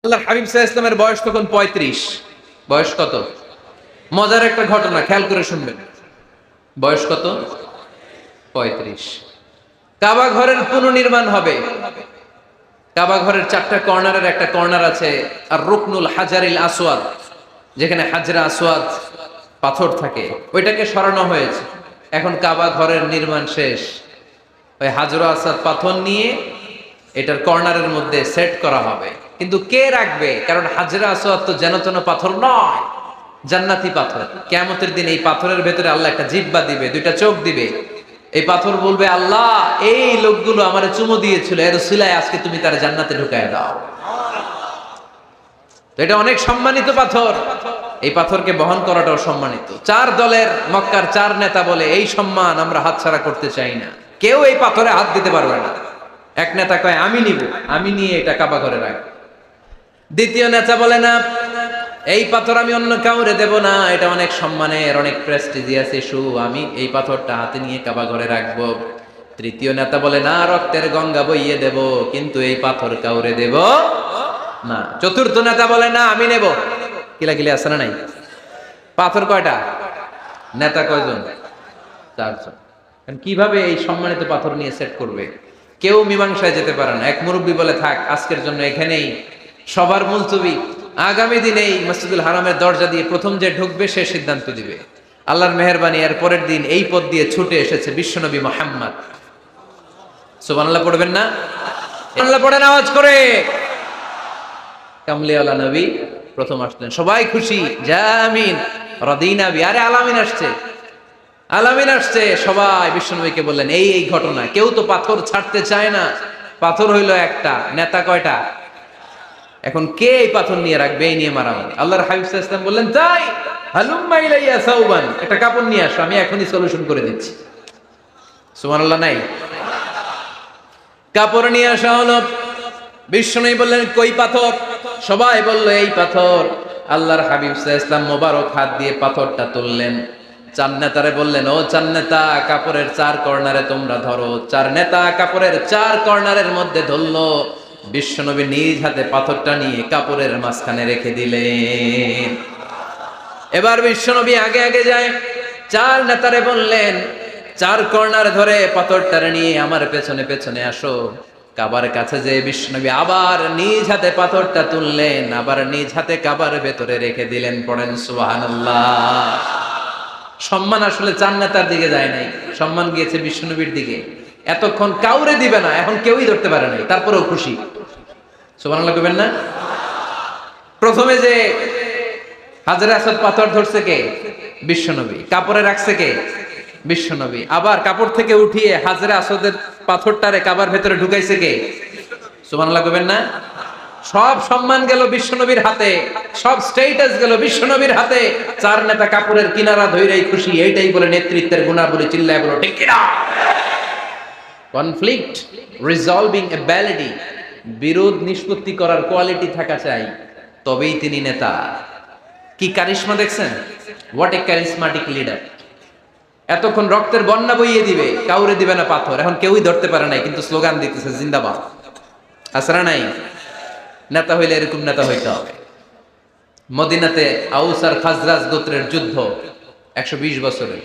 আল্লাহর হাবিব সাল্লাল্লাহু আলাইহি ওয়াসাল্লামের বয়স তখন 35। বয়স কত? মজার একটা ঘটনা খেয়াল করে শুনবেন। বয়স কত? 35। কাবা ঘরের পুনর্নির্মাণ হবে। কাবা ঘরের 4টা কর্নারের একটা কর্নার আছে আর রুকনুল হাজারিল আসওয়াদ, যেখানে হাজরা আসওয়াদ পাথর থাকে, ওইটাকে সরানো হয়েছে। এখন কাবা ঘরের নির্মাণ শেষ। ওই হাজরা আসওয়াদ পাথর নিয়ে এটার কর্নারের মধ্যে সেট করা হবে। কিন্তু কে রাখবে? কারণ হাজরা আসওয়াদ তো যেন তেন পাথর নয়, জান্নাতি পাথর। কিয়ামতের দিন এই পাথরের ভেতরে আল্লাহ একটা জিহ্বা দিবে, দুইটা চোখ দিবে। এই পাথর বলবে, আল্লাহ এই লোকগুলো আমারে চুমু দিয়েছিল, এর উসিলায় আজকে তুমি তার জান্নাতে ঢুকায় দাও। তো এটা অনেক সম্মানিত পাথর। এই পাথরকে বহন করাটাও সম্মানিত। 4 দলের মক্কার 4 নেতা বলে, এই সম্মান আমরা হাতছাড়া করতে চাই না, কেউ এই পাথরে হাত দিতে পারবে না। এক নেতা কয়, আমি নিব, আমি নিয়ে এটা কাবা ঘরে রাখবো। দ্বিতীয় নেতা বলে, না, এই পাথর আমি অন্য কাউরে দেব না, এটা অনেক সম্মানের, অনেক প্রেস্টিজিয়াস ইস্যু, আমি এই পাথরটা হাতে নিয়ে কাবা ঘরে রাখবো। তৃতীয় নেতা বলে, না, রক্তের গঙ্গা বইয়ে দেব, কিন্তু এই পাথর কাউরে দেব না। চতুর্থ নেতা বলে, না, আমি নেব। কিলাকিলি আছে না নাই? পাথর কয়টা? নেতা কয়জন? 4 জন। কিভাবে এই সম্মানিত পাথর নিয়ে সেট করবে? কেউ মীমাংসায় যেতে পারে না। এক মুরব্বী বলে, থাক, আজকের জন্য এখানেই সবার মুলতবি, আগামী দিনে এই মসজিদুল হারামের দরজা দিয়ে প্রথম যে ঢুকবে সে সিদ্ধান্ত দিবে। আল্লাহর মেহেরবানি, এর পরের দিন এই পথ দিয়ে ছুটে এসেছে বিশ্বনবী মুহাম্মদ। সুবহানাল্লাহ পড়বেন না? সুবহানাল্লাহ পড়েন আওয়াজ করে। কামলিওয়ালা নবী প্রথম আসলেন, সবাই খুশি, জামিন রাদিনা বি। আরে আলামিন আসছে, আলামিন আসছে। সবাই বিশ্বনবীকে বললেন, এই এই ঘটনা। কেউ তো পাথর ছাড়তে চায় না। পাথর হইল একটা, নেতা কয়টা? এখন কে এই পাথর নিয়ে রাখবে? এই নিয়ে মারামারি। আল্লাহর হাবিব সাল্লাল্লাহু আলাইহি ওয়াসাল্লাম বললেন, তাই হালুম্মা ইলাইয়া সাওবান, একটা কাপড় নিয়ে আসো, আমি এখনই সলিউশন করে দিচ্ছি। সুবহানাল্লাহ নাই? কাপড় নিয়ে আসা হলো। বিশ্বনবী বললেন, কই পাথর? সবাই বলল, এই পাথর। আল্লাহর হাবিব সাল্লাল্লাহু আলাইহি ওয়াসাল্লাম মোবারক হাত দিয়ে পাথরটা তুললেন। 4 নেতারে বললেন, ও 4 নেতা, কাপড়ের 4 কর্নারে তোমরা ধরো। 4 নেতা কাপড়ের 4 কর্নারের মধ্যে ধরলো। বিশ্বনবী নিজ হাতে পাথরটা নিয়ে কাপড়ের মাঝখানে রেখে দিলেন। এবার বিশ্বনবী আগে আগে যায়। 4 নেতারে বললেন, 4 কর্নার ধরে পাথরটারে নিয়ে আমার পেছনে পেছনে আসো। কাবার কাছে যে বিশ্বনবী আবার নিজ হাতে পাথরটা তুললেন, আবার নিজ হাতে কাবার ভেতরে রেখে দিলেন। পড়েন সুবহানাল্লাহ। সম্মান আসলে 4 নেতার দিকে যায় নাই, সম্মান গিয়েছে বিশ্বনবীর দিকে। এতক্ষণ কাউরে দিবে না, এখন কেউই ধরতে পারে নাই, তারপরেও খুশি। সুবহানাল্লাহ কইবেন না? প্রথমে যে হাজরে আসওয়াদ পাথর ধরছে কে? বিশ্বনবী। কাপড়ে রাখছে কে? বিশ্বনবী। আবার কাপড় থেকে উঠিয়ে হাজরে আসওয়াদের পাথরটারে কাবার ভেতরে ঢুকাইছে কে? সুবহানাল্লাহ কইবেন না? সব সম্মান গেল বিশ্বনবীর হাতে, সব স্ট্যাটাস গেল বিশ্বনবীর হাতে। 4 নেতা কাপড়ের কিনারা ধইরাই খুশি। এইটাই বলে নেতৃত্বের গুণাবলী। চিল্লায় বলো ঠিক কিনা? কনফ্লিক্ট রিজলভিং অ্যাবিলিটি, বিরোধ নিষ্পত্তি করার কোয়ালিটি থাকা চাই, তবেই তিনি নেতা। কি কারিশমা দেখছেন? What a charismatic leader. এতক্ষণ রক্তের বন্যা বইয়ে দিবে, কাউরে দিবে না পাথর। এখন কেউই ধরতে পারে নাই, কিন্তু স্লোগান দিতেছে জিন্দাবাদ। আসরা নাই? নেতা হইলে এরকম নেতা হইতে হবে। মদিনাতে আউস আর খাজরাজ গোত্রের যুদ্ধ 120 বছরের।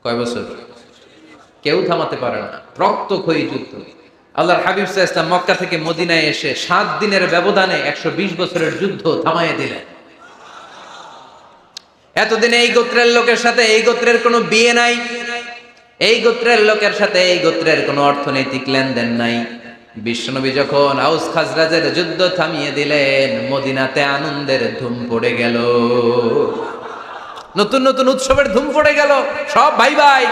কয় বছর? কেউ থামাতে পারে না, রক্তক্ষয়ী যুদ্ধ। আল্লাহর হাবিব সাল্লাল্লাহু আলাইহি ওয়াসাল্লাম মক্কা থেকে মদিনায় এসে 7 দিনের ব্যবধানে 120 বছরের যুদ্ধ থামাইয়ে দিলেন। এতদিন এই গোত্রের লোকের সাথে এই গোত্রের কোনো বিয়ে নাই, এই গোত্রের লোকের সাথে এই গোত্রের কোনো অর্থনৈতিক লেনদেন নাই। বিশ্বনবী যখন আউস খাজরাজের যুদ্ধ থামিয়ে দিলেন, মদিনাতে আনন্দের ধুম পড়ে গেল, নতুন নতুন উৎসবের ধুম পড়ে গেল। সব ভাই ভাই।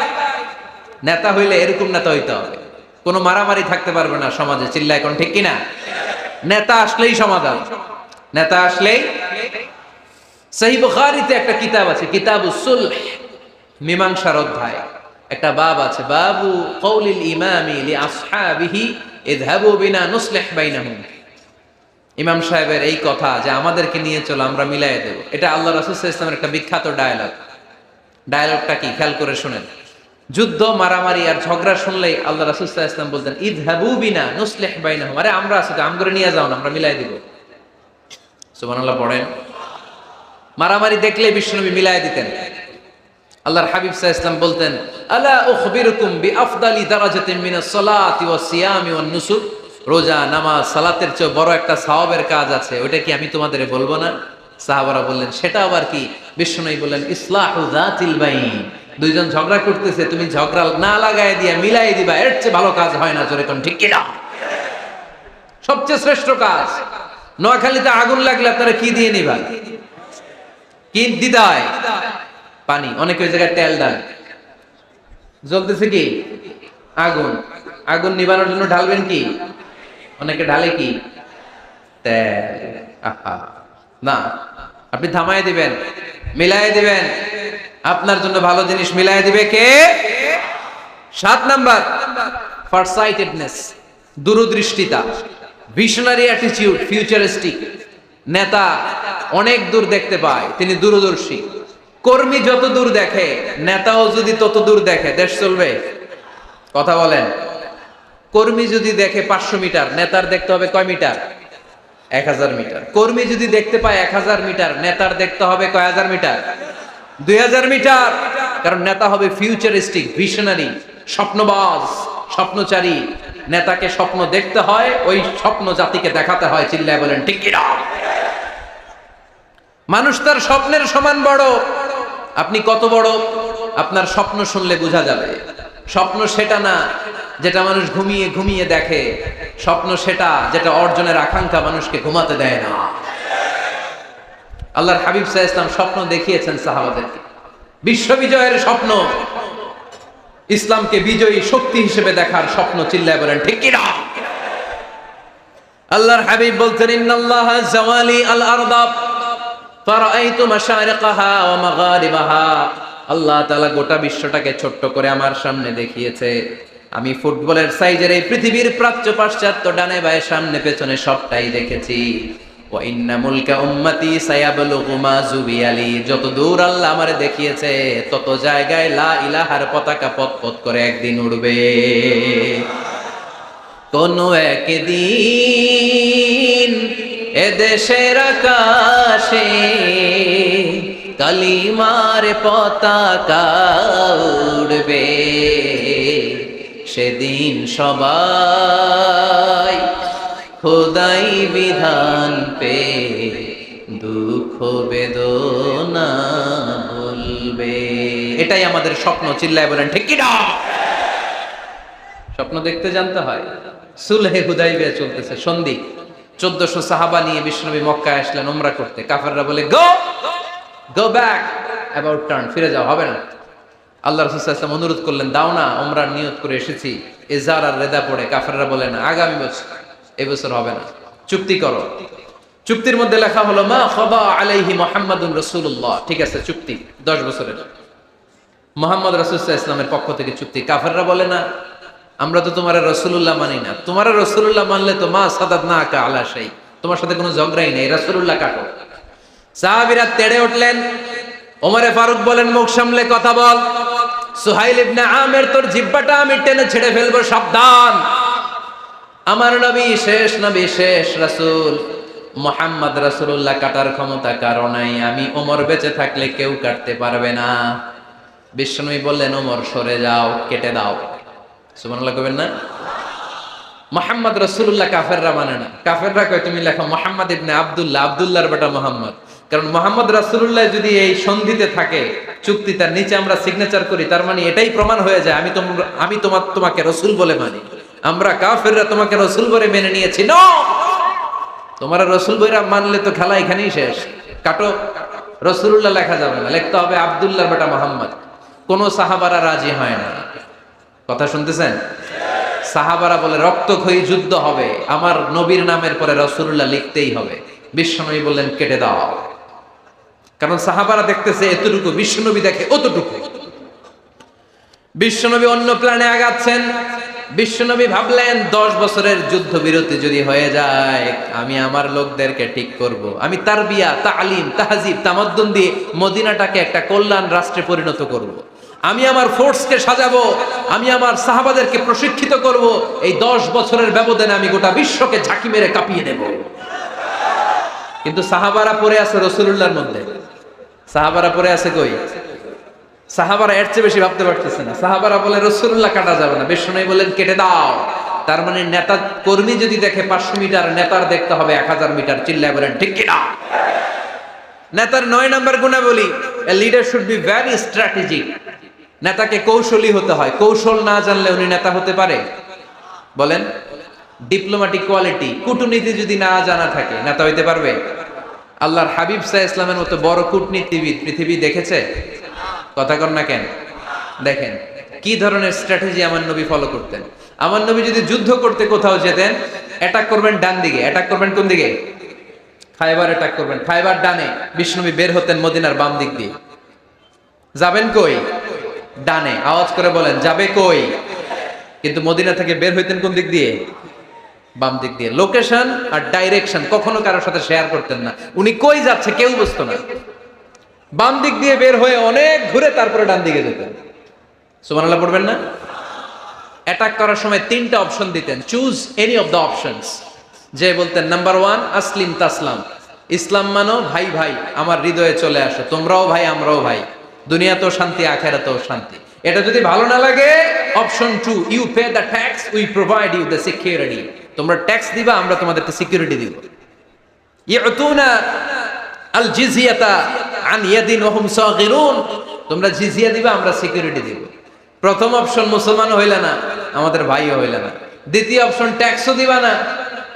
নেতা হইলে এরকম নেতা হইতে হবে, কোনো মারামারি থাকতে পারবে না সমাজে। চিল্লা এখন ঠিক কিনা? নেতা আসলেই সমাধান, নেতা আসলেই। সহিহ বুখারীতে একটা কিতাব আছে, কিতাবুস সুলহ, মীমাংসার অধ্যায়। একটা বাব আছে, বাবু কওলিল ইমামি লি আসহাবিহি ইযহাবু বিনা নুসলিহ বাইনাহুম। ইমাম সাহেবের এই কথা যে আমাদেরকে নিয়ে চলো, আমরা মিলাইয়ে দেব, এটা আল্লাহ রাসূল সাল্লাল্লাহু আলাইহি ওয়াসাল্লামের একটা বিখ্যাত ডায়ালগ। ডায়ালগটা কি খেয়াল করে শুনেন। যুদ্ধ, মারামারি আর ঝগড়া শুনলেই আল্লাহ রাসূল সাল্লাল্লাহু আলাইহি ওয়াসাল্লাম বলতেন, ইযহাবু বিনা নুসলিহ বাইনাহুম। আরে আমরা আছি তো, আমগরে নিয়ে যাও না, আমরা মিলাই দিব। সুবহানাল্লাহ পড়েন। মারামারি দেখলে বিশ্বনবী মিলায় দিতেন। আল্লাহর হাবিব সাল্লাল্লাহু আলাইহি ওয়াসাল্লাম বলতেন, আলা উখবিরুকুম বিআফদালি দারাজাতিন মিনাস সালাতি ওয়াস সিয়ামি ওয়ান নুসুক, রোজা, নামাজ, সালাতের চেয়ে বড় একটা সওয়াবের কাজ আছে, ওটা কি আমি তোমাদের বলবো না? সাহাবারা বললেন, সেটা আবার কি? বিশ্বনবী বললেন, ইসলাহু যাতিল বাইন, দুইজন ঝগড়া করতেছে, তুমি ঝগড়া না লাগায় দিয়া মিলাই দিবা, এর চেয়ে ভালো কাজ হয় না। জোরে কোন ঠিক কিনা? সবচেয়ে শ্রেষ্ঠ কাজ। নোয়াখালীতে আগুন লাগলে আপনারা কি দিয়ে নিবা? কি দিদায়? পানি। অনেকে ওই জায়গায় তেল দেন। জ্বলতেছে কি? আগুন। আগুন নিবানোর জন্য ঢালবেন কি? অনেকে ঢালে কি? তেল। আহা, না, আপনি থামায় দিবেন, মিলাই দিবেন। আপনার জন্য ভালো জিনিস মিলাই দিবে কে? 7 নাম্বার, ফারসাইটেডনেস, দূরদৃষ্টিতা, ভিশনারি অ্যাটিটিউড, ফিউচারিস্টিক। নেতা অনেক দূর দেখতে পায়, তিনি দূরদর্শী। কর্মী যত দূর দেখে, নেতাও যদি তত দূর দেখে, দেশ চলবে? কথা বলেন। কর্মী যদি দেখে 500 মিটার, নেতার দেখতে হবে কয় মিটার? 1000 মিটার। কর্মী যদি দেখতে পায় 1000 মিটার, নেতার দেখতে হবে কয় হাজার মিটার? 2000 মিটার। কারণ নেতা হবে ফিউচারিস্টিক, ভিশনারি, স্বপ্নবাজ, স্বপ্নচারী। নেতাকে স্বপ্ন দেখতে হয়, ওই স্বপ্ন জাতিকে দেখাতে হয়। চিল্লায় বলেন ঠিক কিনা? মানুষ তার স্বপ্নের সমান বড়। আপনি কত বড় আপনার স্বপ্ন শুনলে বোঝা যাবে। স্বপ্ন সেটা না যেটা মানুষ ঘুমিয়ে ঘুমিয়ে দেখে, স্বপ্ন সেটা যেটা অর্জনের আকাঙ্ক্ষা মানুষকে ঘুমাতে দেয় না। আল্লাহর হাবিব সাল্লাল্লাহু আলাইহি ওয়াসাল্লাম স্বপ্ন দেখিয়েছেন সাহাবাদেরকে, বিশ্ববিজয়ের স্বপ্ন, ইসলামকে বিজয়ী শক্তি হিসেবে দেখার স্বপ্ন। চিল্লায় বলেন ঠিক কিনা? আল্লাহর হাবিব বলতেন, ইন্নাল্লাহা জাওয়ালি আল আরদা ফারাআইতু মাশারিকাহা ওয়া মাগারিবাহা। আল্লাহ তাআলা গোটা বিশ্বটাকে ছোট্ট করে আমার সামনে দেখিয়েছে। আমি ফুটবলের সাইজের এই পৃথিবীর প্রাচ্য পাশ্চাত্য, ডানে বায়ে সামনে পেছনে সবটাই দেখেছি। ওয়া ইন্না মুলকা উম্মতি সায়াবলুগু মা জুবিয়ালি। যত দূর আল্লাহ আমারে দেখিয়েছে, তত জায়গায় লা ইলাহার পতাকা পতপত করে একদিন উড়বে। কোন একদিন এদেশের আকাশে কালিমার পতাকা উড়বে। সেদিন সবাই খোদাই বিধান পে দুঃখ বেদনা বলবে। এটাই আমাদের স্বপ্ন। চিল্লায় বলেন ঠিক কি না? স্বপ্ন দেখতে জানতে হয়। সুলহে হুদাইবিয়া চলতেছে, সন্ধি। 1400 সাহাবা নিয়ে বিশ্বনবী মক্কায় আসলেন উমরা করতে। কাফেররা বলে, গো ব্যাক, অ্যাবাউট টার্ন, ফিরে যাও, হবে না। আল্লাহ রাসূল সাল্লাল্লাহু আলাইহি ওয়াসাল্লাম অনুরোধ করলেন, দাও না, উমরার নিয়ত করে এসেছি। ইজার আর রেদা পড়ে কাফেররা বলে, না, আগামী বছর, এই বছর হবে না, চুক্তি করো। চুক্তির মধ্যে লেখা হলো, মা খাবা আলাইহি মুহাম্মাদুর রাসূলুল্লাহ। ঠিক আছে, চুক্তি 10 বছরের, মুহাম্মদ রাসূল সাল্লাল্লাহু আলাইহি ওয়াসাল্লামের পক্ষ থেকে চুক্তি। কাফেররা বলে, না, আমরা তো তোমার রাসূলুল্লাহ মানি না। তোমার রাসূলুল্লাহ মানলে তো মা সাদাদনাকা আলা শাই, তোমার সাথে কোনো ঝগড়াই নেই, রাসূলুল্লাহ কাটো। সাহাবীরা তেড়ে উঠলেন। ওমরে ফারুক বলেন, মুখ সামলে কথা বল। সুহাইল ইবনে আমির, তোর জিহ্বাটা আমি টেনে ছেড়ে ফেলবো, সাবধান। আমার নবী শেষ নবী, শেষ রাসূল মুহাম্মদ রাসূলুল্লাহ কাটার ক্ষমতা কারো নাই। আমি ওমর বেঁচে থাকলে কেউ কাটতে পারবে না। বিশ্বনবী বললেন, ওমর সরে যাও, কেটে দাও। সুবহানাল্লাহ কইবেন না? মুহাম্মদ রাসূলুল্লাহ কাফেররা মানে না। কাফেররা কয়, তুমি লেখো মুহাম্মদ ইবনে আব্দুল্লাহ, আব্দুল্লাহর বেটা মুহাম্মদ। কারণ মুহাম্মদ রাসূলুল্লাহ যদি এই সন্ধিতে থাকে, চুক্তি তার নিচে আমরা সিগনেচার করি, তার মানে এটাই প্রমাণ হয়ে যায় আমি তোমাকে রাসূল বলে মানি। আমরা কাফেররা তোমাকে রাসূল বলে মেনে নিয়েছি। নো, তোমার রাসূল বইরা মানলে তো খেলা এখানেই শেষ। কাটো, রাসূলুল্লাহ লেখা যাবে না, লিখতে হবে আব্দুল্লাহর বেটা মুহাম্মদ। কোন সাহাবারা রাজি হয় না। কথা শুনতেছেন? সাহাবারা বলে, রক্তক্ষয়ী যুদ্ধ হবে, আমার নবীর নামের পরে রাসূলুল্লাহ লিখতেই হবে। বিশ্বনবী বললেন, কেটে দাও। কারণ সাহাবারা দেখতেছে এতটুকু, বিশ্বনবী দেখে অতটুকু। বিশ্বনবী অন্য প্ল্যানে আগাচ্ছেন। বিশ্বনবী ভাবলেন, 10 বছরের যুদ্ধ বিরতি যদি হয়ে যায়, আমি আমার লোকদেরকে ঠিক করব। আমি তারবিয়া, তালিম, তাহজিব, তামাদ্দুন দিয়ে মদিনাটাকে একটা কল্যাণ রাষ্ট্রে পরিণত করব। আমি আমার ফোর্সকে সাজাবো, আমি আমার সাহাবাদেরকে প্রশিক্ষিত করব। এই 10 বছরের ব্যবধানে আমি গোটা বিশ্বকে ঝাঁকি মেরে কাঁপিয়ে দেব। কিন্তু সাহাবারা পড়ে আছে রাসূলুল্লাহর মধ্যে। সাহাবারা পড়ে আছে কই? সাহাবারা এর চেয়ে বেশি ভাবতে পারতেছে না। সাহাবারা বলে রাসূলুল্লাহ কাটা যাবে না, বিশ্বনবী বলেন কেটে দাও। তার মানে নেতা কর্মী যদি দেখে 500 মিটার, নেতার দেখতে হবে 1000 মিটার। চিল্লায় বলেন ঠিক কি না? নেতার 9 নাম্বার গুণাবলী, a leader should be very strategic. নেতাকে কৌশলী হতে হয়। কৌশল না জানলে উনি নেতা হতে পারে? বলেন। ডিপ্লোম্যাটিক কোয়ালিটি, কূটনীতি যদি না জানা থাকে নেতা হইতে পারবে? আল্লাহর হাবিব সাল্লাল্লাহু আলাইহি ওয়াসাল্লামের মতো বড় কূটনীতিবিদ পৃথিবী দেখেছে? কথা কন না কেন? দেখেন কি ধরনের স্ট্র্যাটেজি আমার নবী ফলো করতেন। আমার নবী যদি যুদ্ধ করতে কোথাও যেতেন, অ্যাটাক করবেন ডান দিকে, অ্যাটাক করবেন কোন দিকে? খায়বার অ্যাটাক করবেন, খায়বার ডানে। বিষ্ণুনবী বের হতেন মদিনার বাম দিক দিয়ে। যাবেন কই? ডানে। আওয়াজ করে বলেন যাবে কই? কিন্তু মদিনা থেকে বের হইতেন কোন দিক দিয়ে? বাম দিক দিয়ে। লোকেশন আর ডাইরেকশন কখনো কারোর সাথে শেয়ার করতেন না। উনি কই যাচ্ছে কেউ বুঝতো না। বাম দিক দিয়ে বের হয়ে অনেক ঘুরে তারপরে ডান দিকে যেতেন। সুবহানাল্লাহ পড়বেন না? অ্যাটাক করার সময় 3টা অপশন দিতেন, choose any of the options. যে বলতেন নাম্বার 1 আসলিম তাসলাম, ইসলাম মানো, ভাই ভাই আমার হৃদয়ে চলে আসো, তোমরাও ভাই আমরাও ভাই, দুনিয়াতেও শান্তি আখিরাতেও শান্তি। এটা যদি ভালো না লাগে, option 2 you pay the tax, we provide you the security. তোমরা ট্যাক্স দিবা, আমরা তোমাদেরকে সিকিউরিটি দিব। ইউতুনা আল জিজিয়াতা আন ইয়াদিন ওয়া হুম সাগিরুন, তোমরা জিজিয়া দিবা, আমরা সিকিউরিটি দিব। প্রথম অপশন মুসলমান হইলে না, আমাদের ভাইও হইলে না। দ্বিতীয় অপশন ট্যাক্সও দিবা না,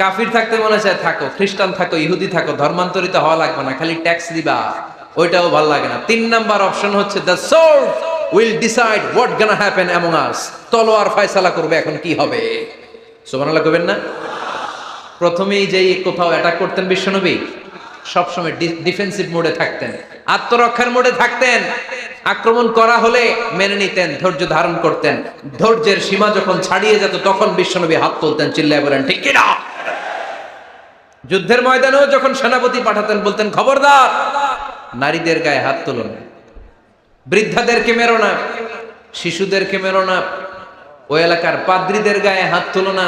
কাফির থাকতে মনে চায় থাকো, খ্রিস্টান থাকো, ইহুদি থাকো, ধর্মান্তরিত হওয়া লাগবে না, খালি ট্যাক্স দিবা, ওইটাও ভালো লাগে না। 3 নাম্বার অপশন হচ্ছে the sword will decide what gonna happen among আস, তলোয়ার ফয়সালা করবে এখন কি হবে। সুবহানাল্লাহ কইবেন না? প্রথমেই যেই কোথাও অ্যাটাক করতেন বিশ্বনবী, সবসময় ডিফেন্সিভ মোডে থাকতেন, আত্মরক্ষার মোডে থাকতেন। আক্রমণ করা হলে মেনে নিতেন, ধৈর্য ধারণ করতেন। ধৈর্যের সীমা যখন ছাড়িয়ে যেত তখন বিশ্বনবী হাত তুলতেন, চিল্লায় বলেন ঠিক কি না? যুদ্ধের ময়দানেও যখন সেনাপতি পাঠাতেন বলতেন খবরদার নারীদের গায়ে হাত তুলো না, বৃদ্ধাদেরকে মেরো না, শিশুদেরকে মেরো না, ওই এলাকার পাদ্রীদের গায়ে হাত তুলো না,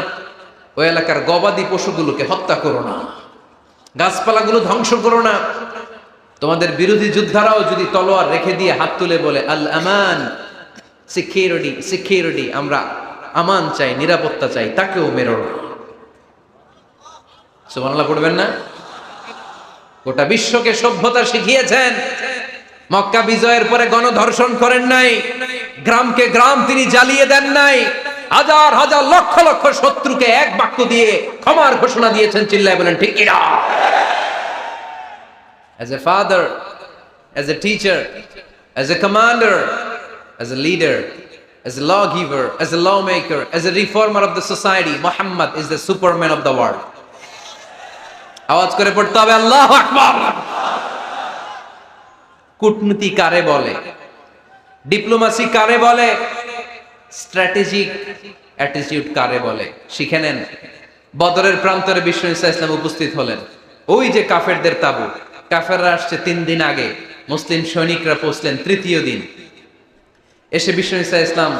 ওই এলাকার গবাদি পশুগুলোকে হত্যা করো না, গাছপালাগুলো ধ্বংস করো না। তোমাদের বিরোধী যোদ্ধারাও যদি তলোয়ার রেখে দিয়ে হাত তুলে বলে আল আমান, সিকিউরিটি সিকিউরিটি, আমরা আমান চাই, নিরাপত্তা চাই, তাকেও মেরো না। সুবহানাল্লাহ পড়বেন না? গোটা বিশ্বকে সভ্যতা শিখিয়েছেন। মক্কা বিজয়ের পরে গণধর্ষণ করেন নাই, গ্রামকে গ্রাম তিনি জ্বালিয়ে দেন নাই, হাজার হাজার লক্ষ লক্ষ শত্রুকে এক বাক্য দিয়ে ক্ষমার ঘোষণা দিয়েছেন, চিল্লায় বলেন ঠিক কি না? As a father, as a teacher, as a commander, as a leader, as a lawgiver, as a lawmaker, as a reformer of the society, Muhammad is the superman of the world. আওয়াজ করে পড়তে হবে আল্লাহু আকবার। কূটনীতি কারে বলে? Diplomacy কারে বলে? স্ট্র্যাটেজিক অ্যাটিটিউড কারে বলে? শিখে নেন। বদরের প্রান্তরে বিষ্ণু ঈসা ইসলাম উপস্থিত হলেন। ওই যে কাফেরদের তাবু, কাফেররা আসছে 3 দিন আগে, মুসলিম সৈনিকরা পৌঁছলেন 3য় দিন। এসে বিষ্ণু ঈসা ইসলাম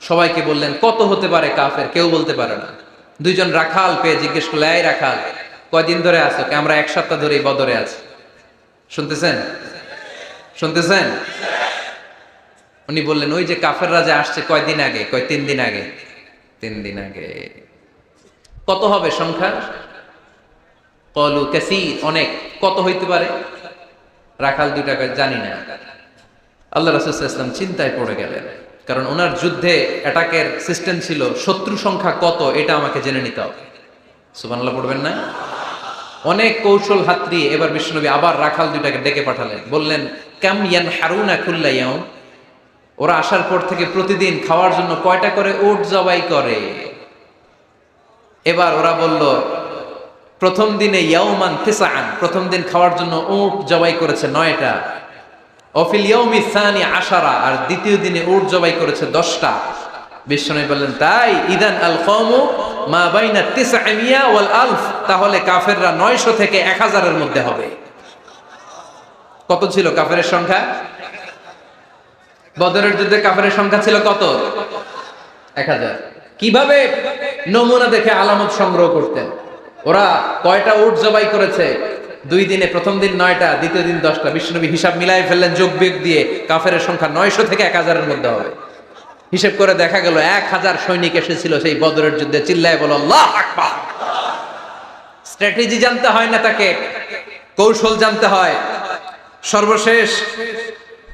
সবাইকে বললেন কত হতে পারে কাফের, কেউ বলতে পারে না। 2 জন রাখাল পেয়ে জিজ্ঞেস করলে, এই রাখাল কয়দিন ধরে আছো? আমরা 1 সপ্তাহ ধরে বদরে আছি। শুনতেছেন? শুনতেছেন? উনি বললেন ওই যে কাফেররা যে আসছে কয়দিন আগে? কয় 3 দিন আগে। 3 দিন আগে। কত হবে সংখ্যা? কলু কাসীর, অনেক। কত হইতে পারে? রাখাল 2টা জানি না। আল্লাহ রাসূল সাল্লাল্লাহু আলাইহি ওয়াসাল্লাম চিন্তায় পড়ে গেলেন, কারণ ওনার যুদ্ধে অ্যাটাকের সিস্টেম ছিল শত্রু সংখ্যা কত এটা আমাকে জেনে নিতে হবে। সুবহানাল্লাহ পড়বেন না? অনেক কৌশল হাতড়িয়ে এবার বিশ্বনবী আবার রাখাল 2টাকে ডেকে পাঠালেন, বললেন কাম ইয়ানহারুনা কুল্লা ইয়াউম, ওরা আসার পর থেকে প্রতিদিন খাওয়ার জন্য কয়টা করে উট জবাই করে? এবার ওরা বলল প্রথম দিনে ইয়াউমান তিসআন, প্রথম দিন খাওয়ার জন্য উট জবাই করেছে 9টা। অফিল ইয়াউমি সানি 10, আর দ্বিতীয় দিনে উট জবাই করেছে 10টা। বিশ্বনবী বললেন তাই ইদান আল কওমু মা বাইনা 900 ওয়াল আলফ, তাহলে কাফেররা 900 থেকে 1000 এর মধ্যে হবে। কত ছিল কাফেরের সংখ্যা? বদরের যুদ্ধে কাফেরের সংখ্যা ছিল কত? 1000। কিভাবে নমুনা দেখে আলামত সংগ্রহ করতেন? ওরা কয়টা উট জবাই করেছে 2 দিনে প্রথম দিন 9টা, দ্বিতীয় দিন 10টা। বিশ্বনবী হিসাব মিলাই ফেললেন যোগ বিয়োগ দিয়ে, কাফেরের সংখ্যা 900 থেকে 1000-এর মধ্যে হবে। হিসেব করে দেখা গেল 1000 সৈনিক এসেছিল সেই বদরের যুদ্ধে। চিল্লায় বলো আল্লাহু আকবার। স্ট্র্যাটেজি জানতে হয় না, তাকে কৌশল জানতে হয়। সর্বশেষ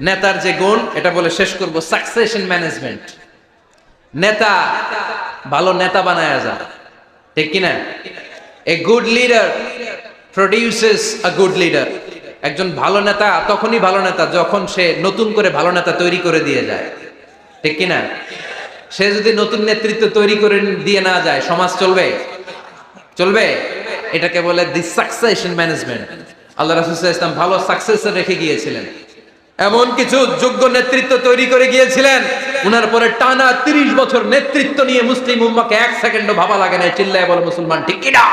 নেতার যে গুণ, এটা বলে শেষ করব, সাকসেশন ম্যানেজমেন্ট। নেতা ভালো নেতা বানায়া যায়, ঠিক কিনা? A good leader produces a good leader. একজন ভালো নেতা তখনই ভালো নেতা যখন সে নতুন করে ভালো নেতা তৈরি করে দিয়ে যায়, ঠিক কিনা? সে যদি নতুন নেতৃত্ব তৈরি করে দিয়ে না যায়, সমাজ চলবে? চলবে? এটাকে বলে দি সাকসেশন ম্যানেজমেন্ট। আল্লাহ রাসূল সাল্লাল্লাহু আলাইহি ওয়াসাল্লাম ভালো সাকসেসর রেখে গিয়েছিলেন, এমন কিছু যোগ্য নেতৃত্ব তৈরি করে গিয়েছিলেন, উনার পরে টানা 30 বছর নেতৃত্ব নিয়ে মুসলিম উম্মাহকে 1 সেকেন্ডও ভাবা লাগে না। চিল্লায় বলে মুসলমান, ঠিক কিনা?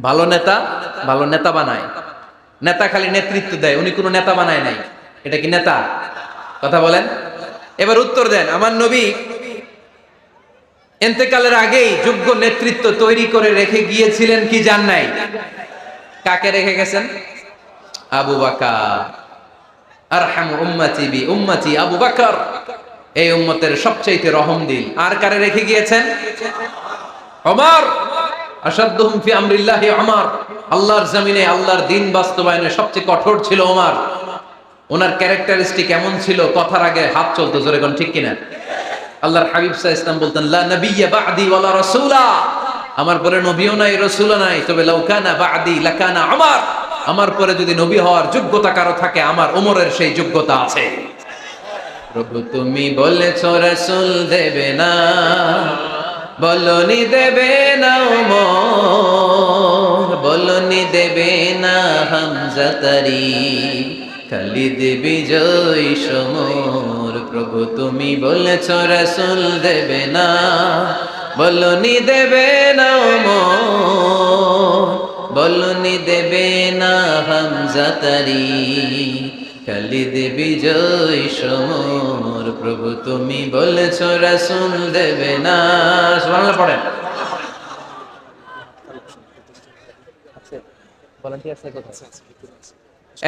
ভালো নেতা ভালো নেতা বানায়। নেতা খালি নেতৃত্ব দেয়, উনি কোনো নেতা বানায় নাই। এটা কি নেতা? কথা বলেন। এবার উত্তর দেন। আমার নবী ইন্তেকালের আগেই যোগ্য নেতৃত্ব তৈরি করে রেখে গিয়েছিলেন কি জান নাই? কাকে রেখে গেছেন? আবু বকর। আরহামু উম্মতি বি উম্মতি আবু বকর, এই উম্মতের সবচেয়ে রহমদিল। আর কারে রেখে গিয়েছেন? ওমর। আশাদ্দুহুম ফি আমরিল্লাহি ওমর। আল্লাহর জমিনে আল্লাহর দ্বীন বাস্তবায়নে সবচেয়ে কঠোর ছিল ওমর। ওনার ক্যারেক্টারিস্টিক এমন ছিল, কথার আগে হাত চলতো। জোরে কোন ঠিক কিনা? আল্লাহর হাবিব সাল্লাল্লাহু আলাইহি ওয়াসাল্লাম বলতেন, লা নাবিয়্যা বা'দি ওয়ালা রাসূলা, আমার পরে নবীও নাই রাসূলও নাই, তবে লাউ কানা বা'দি লাকানা ওমর, আমার পরে যদি নবী হওয়ার যোগ্যতা কারো থাকে, আমার ওমরের সেই যোগ্যতা আছে। প্রভু তুমি বলেছো রাসূল দেবে না, বলনি দেবে না ওমর, বলনি দেবে না হামজা তারি, খালিদ বিজয় সমর। প্রভু তুমি বলেছো রাসূল দেবে না, বলনি দেবে না ওমর, বলনি দেবে না হামজা তারি, খালিদ বিজয় সমর। প্রভু তুমি বলেছো রাসূল দেবে না। সুবহানাল্লাহ পড়েন।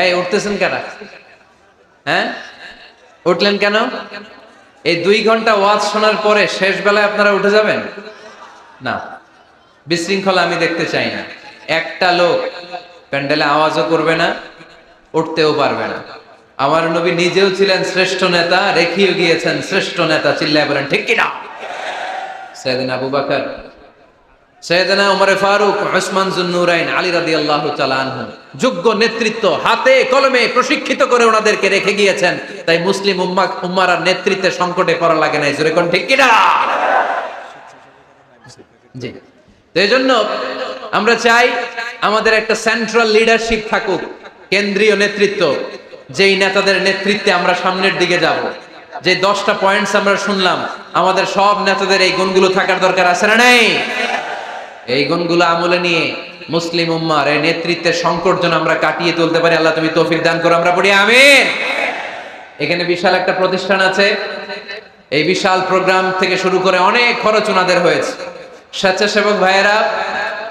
এই উঠতেছেন কেন? হ্যাঁ, উঠলেন কেন? এই 2 ঘন্টা ওয়াজ শোনার পরে শেষ বেলায় আপনারা উঠে যাবেন না? বিশৃঙ্খলা আমি দেখতে চাই না। একটা লোক প্যান্ডেলে আওয়াজও করবে না, উঠতেও পারবে না। আমার নবী নিজেও ছিলেন শ্রেষ্ঠ নেতা, রেখেও গিয়েছেন শ্রেষ্ঠ নেতা। চিল্লায় বলেন ঠিক কিনা? সাইয়েদনা আবু বকর, সাইয়েদনা ওমর ফারুক, উসমান যুন্নুরাইন, আলী রাদিয়াল্লাহু তাআলা আনহু যোগ্য নেতৃত্ব হাতে কলমে প্রশিক্ষিত করে ওনাদেরকে রেখে গিয়েছেন। তাই মুসলিম উম্মার নেতৃত্বের সংকটে পড়া লাগে নাই। জোরে কোন ঠিক কিনা? জি। তো এইজন্য আমরা চাই আমাদের একটা সেন্ট্রাল লিডারশিপ থাকুক, কেন্দ্রীয় নেতৃত্ব, যেই নেতাদের নেতৃত্বে আমরা সামনের দিকে যাব। যে 10টা পয়েন্টস আমরা শুনলাম, আমাদের সব নেতাদের এই গুণগুলো থাকার দরকার আছে না নাই? এই গুণগুলো আমলে নিয়ে মুসলিম উম্মার এই নেতৃত্বের সংকট যেন আমরা কাটিয়ে তুলতে পারি। আল্লাহ তুমি তৌফিক দান করো, আমরা পড়ি আমিন। এখানে বিশাল একটা প্রতিষ্ঠান আছে, এই বিশাল প্রোগ্রাম থেকে শুরু করে অনেক খরচ ওনাদের হয়েছে। স্বেচ্ছাসেবক ভাইয়েরা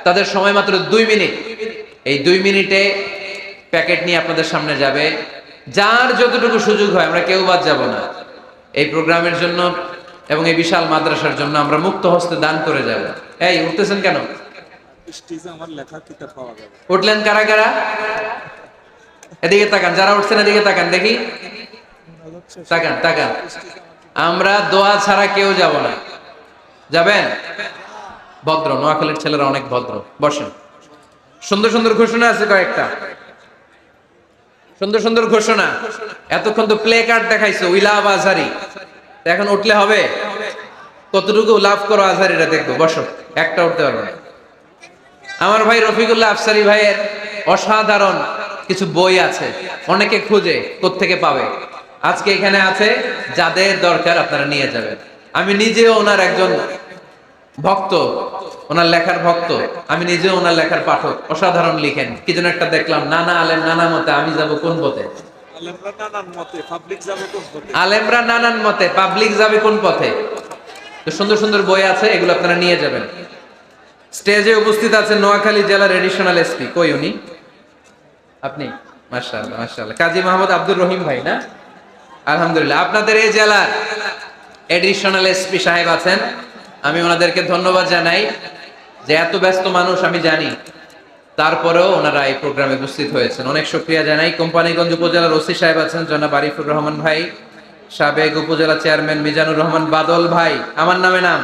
তাদের সময় মাত্র 2 মিনিট, এই 2 মিনিটে প্যাকেট নিয়ে আপনাদের সামনে যাবে। যার যতটুকু সুযোগ হয়, আমরা কেউ বাদ যাব না। এই প্রোগ্রামের জন্য এবং এই বিশাল মাদ্রাসার জন্য আমরা মুক্ত হস্তে দান করে যাব। এই উঠতেছেন কেন? আমার লেখা কিতাব পাওয়া যাবে। উঠলেন কারা কারা? এদিকে তাকান, যারা উঠছেন এদিকে তাকান, দেখি তাকান তাকান। আমরা দোয়া ছাড়া কেউ যাব না। যাবেন? ভদ্র, নোয়াখালীর ছেলেরা অনেক ভদ্র। বসেন। সুন্দর সুন্দর ঘোষণা আছে কয়েকটা, সুন্দর সুন্দর ঘোষণা। এতক্ষণ তো প্লে কার্ড দেখাইছো, উই লাভ আজহারি। এখন উঠলে হবে? কতটুকু লাভ করো আজহারিরা দেখবো। বসো। একটা উঠতে পারবে না। আমার ভাই রফিকুল্লাহ আফসারি ভাইয়ের অসাধারণ কিছু বই আছে, অনেকে খুঁজে কোত্থেকে পাবে। আজকে এখানে আছে, যাদের দরকার আপনারা নিয়ে যাবেন। আমি নিজেও ওনার একজন ভক্ত, ওনার লেখার ভক্ত। আমি নিজেও ওনার লেখার পাঠক। অসাধারণ লিখেন। কি যেন একটা দেখলাম, নানা আলেম নানা মতে, আমি যাব কোন পথে? আলেমরা নানান মতে, পাবলিক যাবে কোন পথে? আলেমরা নানান মতে, পাবলিক যাবে কোন পথে? তো সুন্দর সুন্দর বই আছে, এগুলো আপনারা নিয়ে যাবেন। স্টেজে উপস্থিত আছেন নোয়াখালী জেলার এডিশনাল এসপি, কই উনি? আপনি? মাশাআল্লাহ মাশাআল্লাহ, কাজী মোহাম্মদ আব্দুর রহিম ভাই না? আলহামদুলিল্লাহ, আপনাদের এই জেলার এডিশনাল এসপি সাহেব আছেন। আমি ওনাদেরকে ধন্যবাদ জানাই যে এত ব্যস্ত মানুষ আমি জানি, তারপরেও ওনারা এই প্রোগ্রামে উপস্থিত হয়েছেন। অনেক শুকরিয়া জানাই। কোম্পানিগঞ্জ উপজেলার ওসি সাহেব আছেন জনাব আরিফুর রহমান ভাই, সাবেক উপজেলা চেয়ারম্যান মিজানুর রহমান বাদল ভাই, আমার নামে নাম।